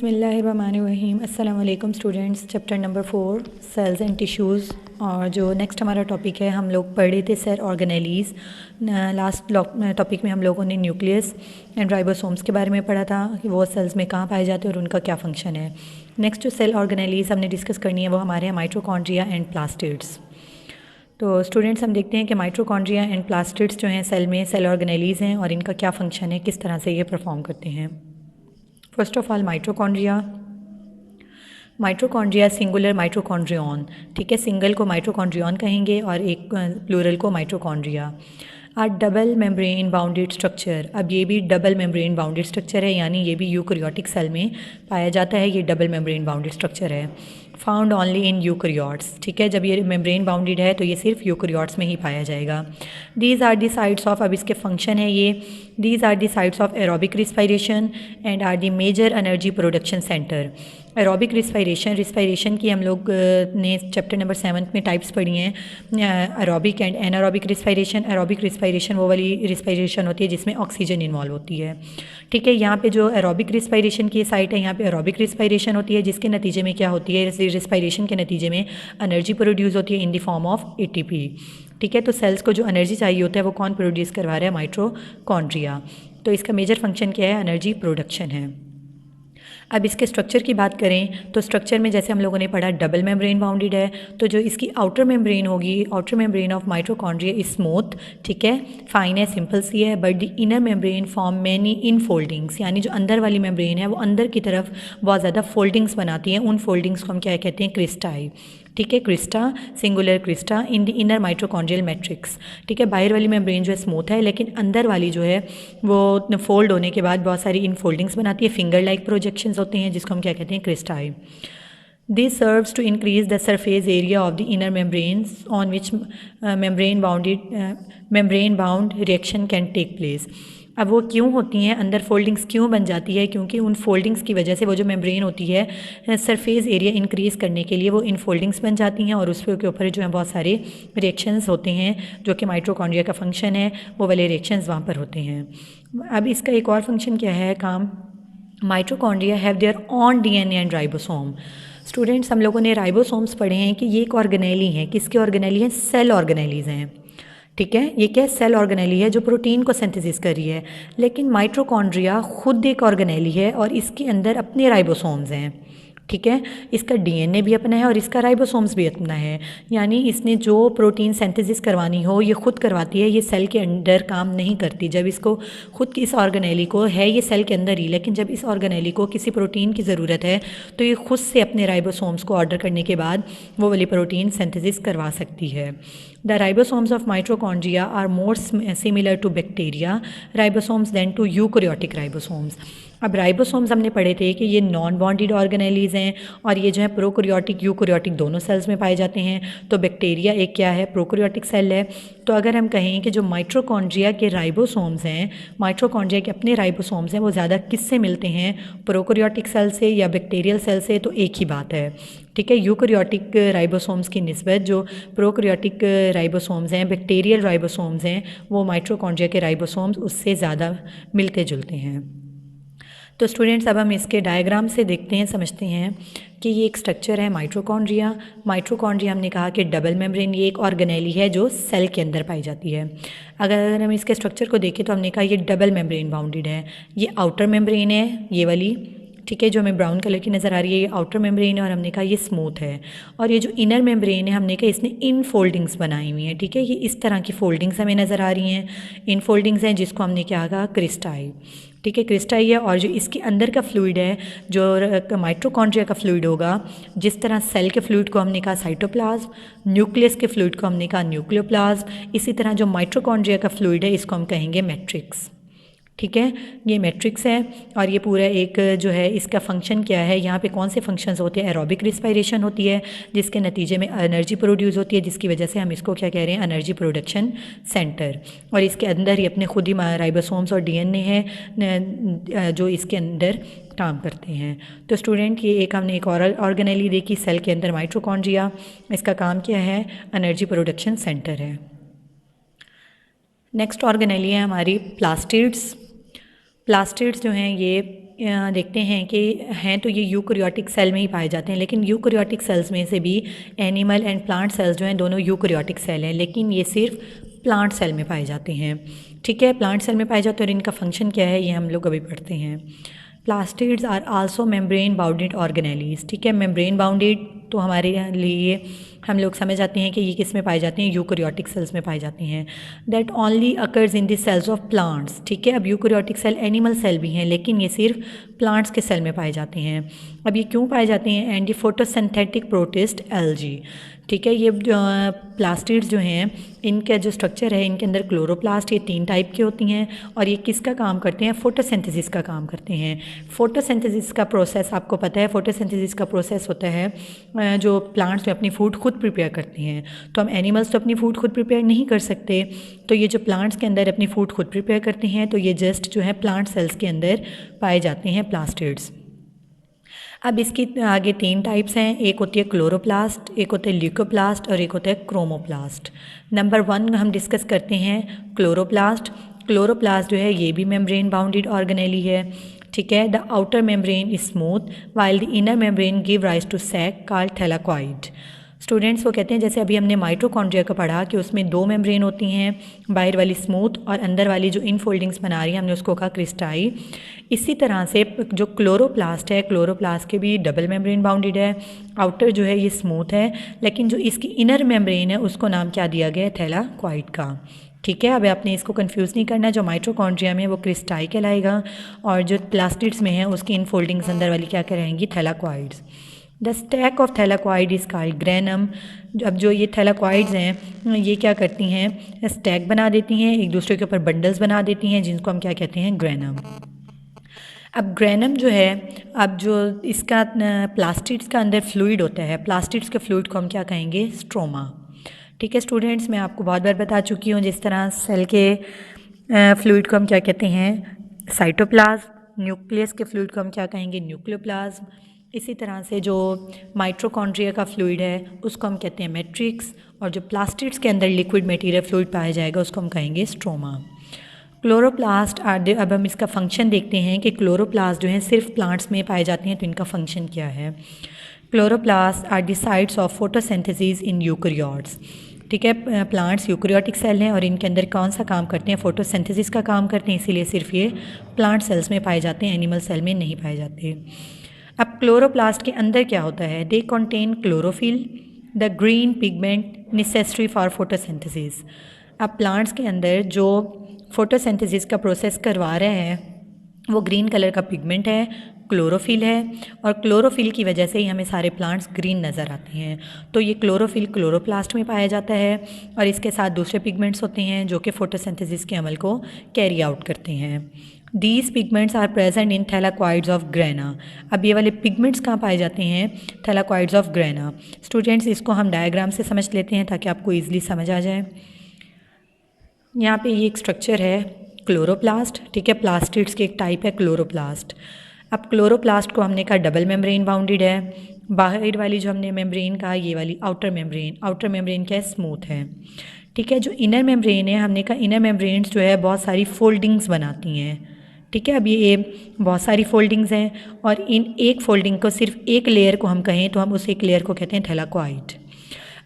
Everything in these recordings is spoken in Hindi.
बिस्मिल्लाहिर्रहमानिर्रहीम। अस्सलाम वालेकुम students. Chapter number 4 cells and tissues. और जो नेक्स्ट हमारा टॉपिक है, हम लोग पढ़ रहे थे सेल ऑर्गेनेलीज़। लास्ट टॉपिक में हम लोगों ने न्यूक्लियस एंड राइबोसोम्स के बारे में पढ़ा था कि वो सेल्स में कहाँ पाए जाते हैं और उनका क्या फ़ंक्शन है। नेक्स्ट जो सेल ऑर्गेनेलीज़ हमने डिस्कस करनी है वो हमारे हैं माइटोकॉन्ड्रिया एंड प्लास्टिड्स। तो स्टूडेंट्स हम देखते हैं कि माइटोकॉन्ड्रिया एंड प्लास्टिड्स जो हैं सेल में सेल ऑर्गेनेलीज़ हैं और इनका क्या फ़ंक्शन है, किस तरह से ये परफॉर्म करते हैं। First of all mitochondria singular mitochondrion, ठीक है। सिंगल को माइटोकॉन्ड्रियन कहेंगे और एक प्लूरल को mitochondria. Are double membrane bounded structure. अब ये भी डबल मेम्ब्रेन बाउंडेड स्ट्रक्चर है, यानी ये भी यूकैरियोटिक सेल में पाया जाता है। ये डबल मेम्ब्रेन बाउंडेड स्ट्रक्चर है, फाउंड ओनली इन यूकैरियोट्स, ठीक है। जब ये मेम्ब्रेन बाउंडेड है तो ये सिर्फ यूकैरियोट्स में ही पाया जाएगा। These are the sites of, अब इसके फंक्शन है ये, these are the sites of aerobic respiration and are the major energy production centre. Aerobic respiration की हम लोग ने चैप्टर नंबर 7 में टाइप्स पढ़ी हैं, aerobic and anaerobic respiration. Aerobic respiration वो वाली रिस्पायरेशन होती है जिसमें ऑक्सीजन इन्वॉल्व होती है, ठीक है। यहाँ पे जो एरोबिक रिस्पायरेशन की साइट है, यहाँ पे एरोबिक रिस्पायरेशन होती है, जिसके नतीजे में क्या होती है, रिस्पायरेशन के नतीजे में एनर्जी प्रोड्यूस होती है in the form of ATP, ठीक है। तो सेल्स को जो एनर्जी चाहिए होता है वो कौन प्रोड्यूस करवा रहा है, माइटोकॉन्ड्रिया। तो इसका मेजर फंक्शन क्या है, एनर्जी प्रोडक्शन है। अब इसके स्ट्रक्चर की बात करें तो स्ट्रक्चर में जैसे हम लोगों ने पढ़ा डबल मेम्ब्रेन बाउंडेड है, तो जो इसकी आउटर मेम्ब्रेन होगी, outer membrane of mitochondria is smooth, ठीक है, फाइन है, सिंपल सी है। But the inner membrane form many in foldings, यानी जो अंदर वाली मेम्ब्रेन है वो अंदर की तरफ बहुत ज़्यादा फोल्डिंग्स बनाती हैं। उन फोल्डिंग्स को हम क्या कहते हैं, क्रिस्टाई, ठीक है। Crysta, singular Crysta in the inner mitochondrial matrix, ठीक है। बाहर वाली मेम्ब्रेन जो है स्मूथ है, लेकिन अंदर वाली जो है वो फोल्ड होने के बाद बहुत सारी इन फोल्डिंग्स बनाती है, फिंगर लाइक प्रोजेक्शंस होते हैं, जिसको हम क्या कहते हैं, cristae. This serves to increase the surface area of the inner membranes on which membrane bound reaction can take place. अब वो क्यों होती हैं, अंदर फोल्डिंग्स क्यों बन जाती है, क्योंकि उन फोल्डिंग्स की वजह से वो जो मेम्ब्रेन होती है सरफेस एरिया इंक्रीज़ करने के लिए वो इन फोल्डिंग्स बन जाती हैं और उसके ऊपर जो है बहुत सारे रिएक्शंस होते हैं जो कि माइटोकॉन्ड्रिया का फंक्शन है, वो वाले रिएक्शंस वहाँ पर होते हैं। अब इसका एक और फंक्शन क्या है, काम, mitochondria have their on DNA and ribosome. Students हम लोगों ने राइबोसोम्स पढ़े हैं कि ये एक ऑर्गेनेली हैं, किसके ऑर्गेनेली हैं, सेल ऑर्गेनेलीज हैं, ठीक है। ये क्या सेल ऑर्गेनेली है जो प्रोटीन को सिंथेसिस कर रही है, लेकिन माइटोकॉन्ड्रिया खुद एक ऑर्गेनेली है और इसके अंदर अपने राइबोसोम्स हैं, ठीक है। इसका डीएनए भी अपना है और इसका राइबोसोम्स भी अपना है, यानी इसने जो प्रोटीन सिंथेसिस करवानी हो ये खुद करवाती है, ये सेल के अंदर काम नहीं करती। जब इसको खुद की इस ऑर्गेनेली को है ये सेल के अंदर ही, लेकिन जब इस ऑर्गेनेली को किसी प्रोटीन की ज़रूरत है तो ये खुद से अपने राइबोसोम्स को ऑर्डर करने के बाद वो वाली प्रोटीन सिंथेसिस करवा सकती है। The ribosomes of mitochondria are more similar to bacteria ribosomes than to eukaryotic ribosomes. अब राइबोसोम्स हमने पढ़े थे कि ये नॉन बॉन्डेड ऑर्गेनेलीज हैं और ये जो है प्रोकैरियोटिक यूकैरियोटिक दोनों सेल्स में पाए जाते हैं। तो बैक्टीरिया एक क्या है, प्रोकैरियोटिक सेल है। तो अगर हम कहें कि जो माइटोकॉन्ड्रिया के राइबोसोम्स हैं, माइटोकॉन्ड्रिया के अपने राइबोसोम्स हैं, वो ज़्यादा किससे मिलते हैं, प्रोकैरियोटिक सेल से या बैक्टीरियल सेल से, तो एक ही बात है, ठीक है। यूकैरियोटिक राइबोसोम्स की निस्बत जो प्रोकैरियोटिक राइबोसोम्स हैं, बैक्टीरियल राइबोसोम्स हैं, वो माइटोकॉन्ड्रिया के राइबोसोम्स उससे ज़्यादा मिलते जुलते हैं। तो स्टूडेंट्स अब हम इसके डायग्राम से देखते हैं, समझते हैं कि ये एक स्ट्रक्चर है माइटोकॉन्ड्रिया। माइटोकॉन्ड्रिया हमने कहा कि डबल मेम्ब्रेन, ये एक ऑर्गेनेली है जो सेल के अंदर पाई जाती है। अगर हम इसके स्ट्रक्चर को देखें तो हमने कहा ये डबल मेम्ब्रेन बाउंडेड है। ये आउटर मेम्ब्रेन है ये वाली, ठीक है, जो हमें ब्राउन कलर की नज़र आ रही है, ये आउटर मेम्ब्रेन है और हमने कहा ये स्मूथ है। और ये जो इनर मेम्ब्रेन है हमने कहा इसने इन फोल्डिंग्स बनाई हुई हैं, ठीक है। ये इस तरह की फोल्डिंग्स हमें नज़र आ रही हैं, इन फोल्डिंग्स हैं, जिसको हमने क्या कहा, क्रिस्टाई, ठीक है, क्रिस्टाई है। और जो इसके अंदर का फ्लूइड है, जो माइटोकॉन्ड्रिया का फ्लूइड होगा, जिस तरह सेल के फ्लूइड को हमने कहा साइटोप्लाज्म, न्यूक्लियस के फ्लूइड को हमने कहा न्यूक्लियोप्लाज्म, इसी तरह जो माइटोकॉन्ड्रिया का फ्लूइड है इसको हम कहेंगे मैट्रिक्स, ठीक है। ये मैट्रिक्स है और ये पूरा एक जो है इसका फंक्शन क्या है, यहाँ पे कौन से फंक्शंस होते हैं, एरोबिक रिस्पायरेशन होती है जिसके नतीजे में एनर्जी प्रोड्यूस होती है, जिसकी वजह से हम इसको क्या कह रहे हैं, एनर्जी प्रोडक्शन सेंटर। और इसके अंदर ही अपने खुद ही राइबोसोम्स और डीएनए है जो इसके अंदर काम करते हैं। तो स्टूडेंट ये एक हमने एक और ऑर्गेनेली देखी सेल के अंदर, माइटोकॉन्ड्रिया, इसका काम क्या है, एनर्जी प्रोडक्शन सेंटर है। नेक्स्ट ऑर्गेनेली है हमारी प्लास्टिड्स। प्लास्टिड्स जो हैं ये देखते हैं कि हैं तो ये यूकैरियोटिक सेल में ही पाए जाते हैं, लेकिन यूकैरियोटिक सेल्स में से भी एनिमल एंड प्लांट सेल्स जो हैं दोनों यूकैरियोटिक सेल हैं, लेकिन ये सिर्फ प्लांट सेल में पाए जाते हैं। ठीक है, प्लांट सेल में पाए जाते हैं और इनका फंक्शन क्या है ये हम लोग अभी पढ़ते हैं। Plastids are also membrane bounded organelles. ठीक है, मेम्ब्रेन बाउंडेड तो हमारे लिए हम लोग समझ आते हैं कि ये किस में पाए जाते हैं, यूकैरियोटिक सेल्स में पाए जाती हैं। That only occurs in the cells of plants. ठीक है, अब यूकैरियोटिक सेल एनिमल सेल भी हैं, लेकिन ये सिर्फ प्लांट्स के सेल में पाए जाते हैं। अब ये क्यों पाए जाते हैं? And the photosynthetic protist algae. ठीक है, ये प्लास्टिड्स जो हैं इनका जो स्ट्रक्चर है, इनके अंदर क्लोरोप्लास्ट, ये 3 टाइप की होती हैं और ये किसका काम करते हैं? फोटोसिंथेसिस का काम करते हैं। फोटोसिंथेसिस का प्रोसेस आपको पता है, फोटोसिंथेसिस का प्रोसेस होता है जो प्लांट्स में अपनी फूड खुद प्रिपेयर करते हैं। तो हम एनिमल्स तो अपनी फूड खुद प्रिपेयर नहीं कर सकते, तो ये जो प्लांट्स के अंदर अपनी फूड खुद प्रिपेयर करते हैं, तो ये जस्ट जो है प्लांट सेल्स के अंदर पाए जाते हैं प्लास्टिड्स। अब इसकी आगे 3 टाइप्स हैं, एक होती है क्लोरोप्लास्ट, एक होता है ल्यूकोप्लास्ट और एक होता है क्रोमोप्लास्ट। नंबर 1 हम डिस्कस करते हैं क्लोरोप्लास्ट। क्लोरोप्लास्ट जो है ये भी मेम्ब्रेन बाउंडेड ऑर्गेनेली है। ठीक है, the outer membrane is smooth while the inner membrane give rise to sac called thylakoid. Students वो कहते हैं जैसे अभी हमने माइटोकॉन्ड्रिया का पढ़ा कि उसमें 2 मेम्ब्रेन होती हैं, बाहर वाली स्मूथ और अंदर वाली जो इनफोल्डिंग्स बना रही है हमने उसको कहा क्रिस्टाई। इसी तरह से जो क्लोरोप्लास्ट है, क्लोरोप्लास्ट के भी डबल मेम्ब्रेन बाउंडेड है। आउटर जो है ये स्मूथ है, लेकिन जो इसकी इनर मेम्ब्रेन है उसको नाम क्या दिया गया है? थैलाकॉइड का। ठीक है, अब आपने इसको कंफ्यूज नहीं करना, जो माइटोकॉन्ड्रिया में वो क्रिस्टाई कहलाएगा और जो प्लास्टिड्स में है उसकी इनफोल्डिंग्स अंदर वाली क्या कहलाएंगी? Thylakoids. The stack of thylakoid is called granum. अब जो ये थैलाकॉइड्स हैं ये क्या करती हैं? स्टैक बना देती हैं, एक दूसरे के ऊपर बंडल्स बना देती हैं, जिनको हम क्या कहते हैं? ग्रेनम। अब ग्रेनम जो है, अब जो इसका प्लास्टिड्स का अंदर फ्लूइड होता है, प्लास्टिड्स के फ्लूइड को हम क्या कहेंगे? स्ट्रोमा। ठीक है स्टूडेंट्स, मैं आपको बहुत बार बता चुकी हूँ जिस तरह सेल के फ्लूइड को हम क्या कहते हैं? साइटोप्लाज्म। न्यूक्लियस के फ्लूइड को हम क्या कहेंगे? न्यूक्लियोप्लाज्म। इसी तरह से जो माइटोकॉन्ड्रिया का फ्लूइड है उसको हम कहते हैं मैट्रिक्स, और जो प्लास्टिड्स के अंदर लिक्विड मटेरियल फ्लूइड पाया जाएगा उसको हम कहेंगे स्ट्रोमा। क्लोरोप्लास्ट अब हम इसका फंक्शन देखते हैं कि क्लोरोप्लास्ट जो है सिर्फ प्लांट्स में पाए जाते हैं, तो इनका फंक्शन क्या है? Chloroplast are the sites of photosynthesis in eukaryotes. ठीक है, प्लांट्स यूकैरियोटिक सेल हैं और इनके अंदर कौन सा काम करते हैं? फोटोसिंथेसिस का काम करते हैं, इसीलिए सिर्फ ये प्लांट सेल्स में पाए जाते हैं, एनिमल सेल में नहीं पाए जाते। अब क्लोरोप्लास्ट के अंदर क्या होता है? They contain chlorophyll, the green pigment necessary for photosynthesis. अब प्लांट्स के अंदर जो फोटोसिंथेसिस का प्रोसेस करवा रहे हैं वो ग्रीन कलर का पिगमेंट है, क्लोरोफिल है, और क्लोरोफिल की वजह से ही हमें सारे प्लांट्स ग्रीन नज़र आते हैं। तो ये क्लोरोफिल क्लोरोप्लास्ट में पाया जाता है और इसके साथ दूसरे पिगमेंट्स होते हैं जो कि फोटोसिंथेसिस के अमल को कैरी आउट करते हैं। These pigments are present in thylakoids of grana. अब ये वाले पिगमेंट्स कहाँ पाए जाते हैं? Thylakoids of grana. स्टूडेंट्स इसको हम डायग्राम से समझ लेते हैं ताकि आपको ईजिली समझ आ जाए। यहाँ पे ये एक स्ट्रक्चर है क्लोरोप्लास्ट। ठीक है, प्लास्टिड्स की एक टाइप है क्लोरोप्लास्ट। अब क्लोरोप्लास्ट को हमने कहा डबल मेम्ब्रेन बाउंडेड है। बाहर वाली जो हमने मेम्ब्रेन कहा ये वाली आउटर मेम्ब्रेन क्या है? स्मूथ है। ठीक है, जो इनर मेम्ब्रेन है हमने कहा इनर मेम्ब्रेन्स जो है बहुत सारी फोल्डिंग्स बनाती हैं। ठीक है, अब ये बहुत सारी फोल्डिंग्स हैं और इन एक फोल्डिंग को सिर्फ एक लेयर को हम कहें तो हम उस एक लेयर को कहते हैं थैलाकॉइड।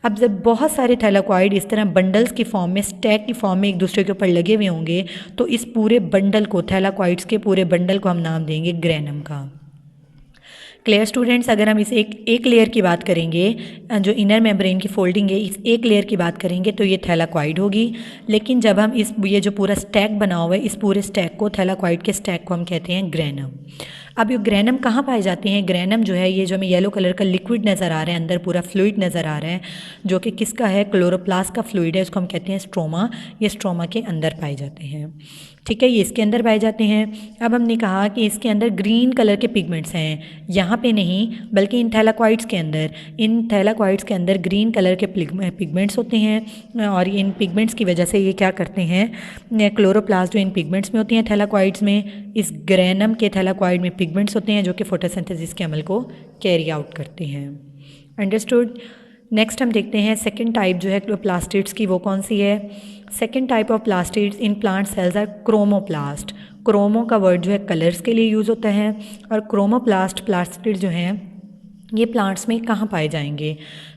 अब जब बहुत सारे थैलाकॉइड इस तरह बंडल्स की फॉर्म में, स्टैक की फॉर्म में एक दूसरे के ऊपर लगे हुए होंगे तो इस पूरे बंडल को, थैलाकॉइड्स के पूरे बंडल को हम नाम देंगे ग्रेनम का। क्लियर स्टूडेंट्स, अगर हम इस एक लेयर की बात करेंगे, जो इनर मेम्ब्रेन की फोल्डिंग है इस एक लेयर की बात करेंगे तो ये थैलाकॉइड होगी। लेकिन जब हम ये जो पूरा स्टैक बना हुआ है इस पूरे स्टैक को, थैलाकॉइड के स्टैक को हम कहते हैं ग्रेनम। अब ये ग्रेनम कहाँ पाए जाते हैं? ग्रेनम जो है ये जो हमें येलो कलर का लिक्विड नज़र आ रहा है, अंदर पूरा फ्लूइड नज़र आ रहा है जो कि किसका है? क्लोरोप्लास्ट का फ्लूइड है, उसको हम कहते हैं स्ट्रोमा। ये स्ट्रोमा के अंदर पाए जाते हैं। ठीक है, ये इसके अंदर पाए जाते हैं। अब हमने कहा कि इसके अंदर ग्रीन कलर के पिगमेंट्स हैं, यहाँ पे नहीं बल्कि इन थैलाकॉइड्स के अंदर ग्रीन कलर के पिगमेंट्स होते हैं और इन पिगमेंट्स की वजह से ये क्या करते हैं? क्लोरोप्लास्ट जो इन पिगमेंट्स में होती हैं थैलाकॉइड्स में, इस ग्रेनम के थैलाकॉइड में पिगमेंट्स होते हैं जो कि फोटोसिंथेसिस के अमल को कैरी आउट करते हैं। अंडरस्टूड। नेक्स्ट हम देखते हैं सेकेंड टाइप जो है प्लास्टिड्स की, वो कौन सी है? Second type of plastids in plant cells are chromoplast. Chromo का वर्ड जो है कलर्स के लिए यूज़ होता है। और क्रोमोप्लास्ट प्लास्टिड जो हैं ये प्लांट्स में कहाँ पाए जाएंगे?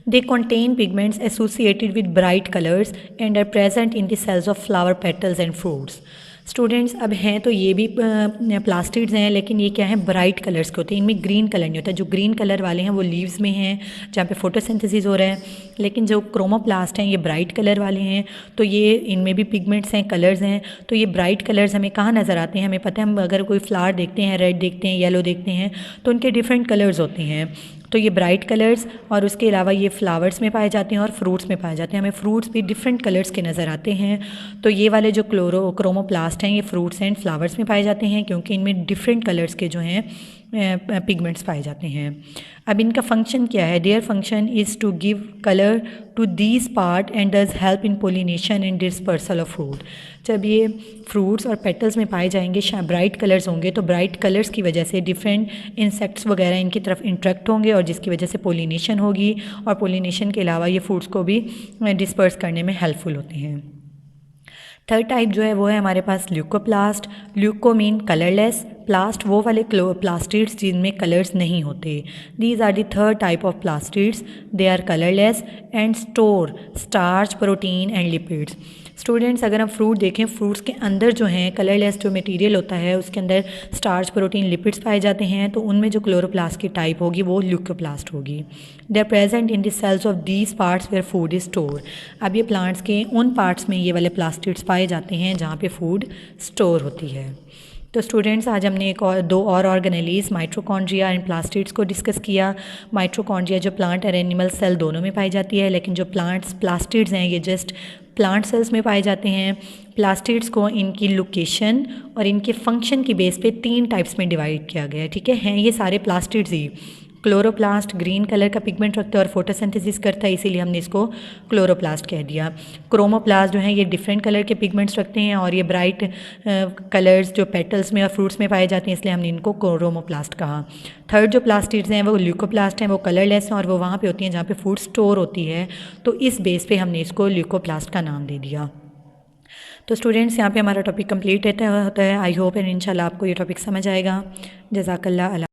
They contain pigments associated with bright colours and are present in the cells of flower petals and fruits. Students अब हैं तो ये भी प्लास्टिड्स हैं, लेकिन ये क्या है, ब्राइट कलर्स के होते हैं। इनमें ग्रीन कलर नहीं होता। जो ग्रीन कलर वाले हैं वो लीव्स में हैं जहाँ पे फोटोसिंथेसिस हो रहा है, लेकिन जो क्रोमोप्लास्ट हैं ये ब्राइट कलर वाले हैं। तो ये इनमें भी पिगमेंट्स हैं, कलर्स हैं। तो ये ब्राइट कलर्स हमें कहाँ नज़र आते हैं? हमें पता है, हम अगर कोई फ्लावर देखते हैं, रेड देखते हैं, येलो देखते हैं, तो उनके डिफरेंट कलर्स होते हैं। तो ये ब्राइट कलर्स और उसके अलावा ये फ्लावर्स में पाए जाते हैं और फ्रूट्स में पाए जाते हैं। हमें फ्रूट्स भी डिफरेंट कलर्स के नज़र आते हैं। तो ये वाले जो क्रोमोप्लास्ट हैं ये फ्रूट्स एंड फ्लावर्स में पाए जाते हैं, क्योंकि इनमें डिफरेंट कलर्स के जो हैं पिगमेंट्स पाए जाते हैं। अब इनका फंक्शन क्या है? Their function is to give colour to these part and does help in pollination and dispersal of fruit. जब ये फ्रूट्स और पेटल्स में पाए जाएंगे, ब्राइट कलर्स होंगे, तो ब्राइट कलर्स की वजह से डिफरेंट इंसेक्ट्स वगैरह इनकी तरफ इंट्रैक्ट होंगे और जिसकी वजह से पोलिनेशन होगी। और पोलिनेशन के अलावा ये फ्रूट्स को भी डिस्पर्स करने में हेल्पफुल होते हैं। थर्ड टाइप जो है वो है हमारे पास leucoplast. Leuco mean colourless, plast वो वाले प्लास्टिड्स जिनमें कलर्स नहीं होते। These are the third type of plastids. They are colourless and store starch, protein and lipids. Students अगर हम फ्रूट देखें, फ्रूट्स के अंदर जो हैं कलरलेस जो मटेरियल होता है उसके अंदर स्टार्च, प्रोटीन, लिपिड्स पाए जाते हैं। तो उनमें जो क्लोरोप्लास्ट की टाइप होगी वो ल्यूकोप्लास्ट होगी। They are present in the cells of these parts where food is store. अब ये प्लांट्स के उन पार्ट्स में ये वाले प्लास्टिड्स पाए जाते हैं जहाँ पे फूड स्टोर होती है। तो स्टूडेंट्स आज हमने दो और ऑर्गेनेलीज माइटोकॉन्ड्रिया एंड प्लास्टिड्स को डिस्कस किया। माइटोकॉन्ड्रिया जो प्लांट और एनिमल सेल दोनों में पाई जाती है, लेकिन जो प्लास्टिड्स हैं ये जस्ट प्लांट सेल्स में पाए जाते हैं। प्लास्टिड्स को इनकी लोकेशन और इनके फंक्शन की बेस पे 3 टाइप्स में डिवाइड किया गया है। ठीक है, हैं ये सारे प्लास्टिड्स ही। क्लोरोप्लास्ट ग्रीन कलर का पिगमेंट रखता है और फोटोसिंथेसिस करता है, इसीलिए हमने इसको क्लोरोप्लास्ट कह दिया। क्रोमोप्लास्ट जो है ये डिफरेंट कलर के पिगमेंट्स रखते हैं और ये ब्राइट कलर्स जो पेटल्स में और फ्रूट्स में पाए जाते हैं, इसलिए हमने इनको क्रोमोप्लास्ट कहा। थर्ड जो प्लास्टिड्स हैं वो ल्यूकोप्लास्ट हैं, वो कलरलेस हैं और वो वहाँ पे होती हैं जहाँ पे फूड स्टोर होती है। तो इस बेस पे हमने इसको ल्यूकोप्लास्ट का नाम दे दिया। तो स्टूडेंट्स यहाँ पे हमारा टॉपिक कंप्लीट होता है। आई होप एंड इंशाल्लाह आपको ये टॉपिक समझ आएगा। जज़ाकल्लाह।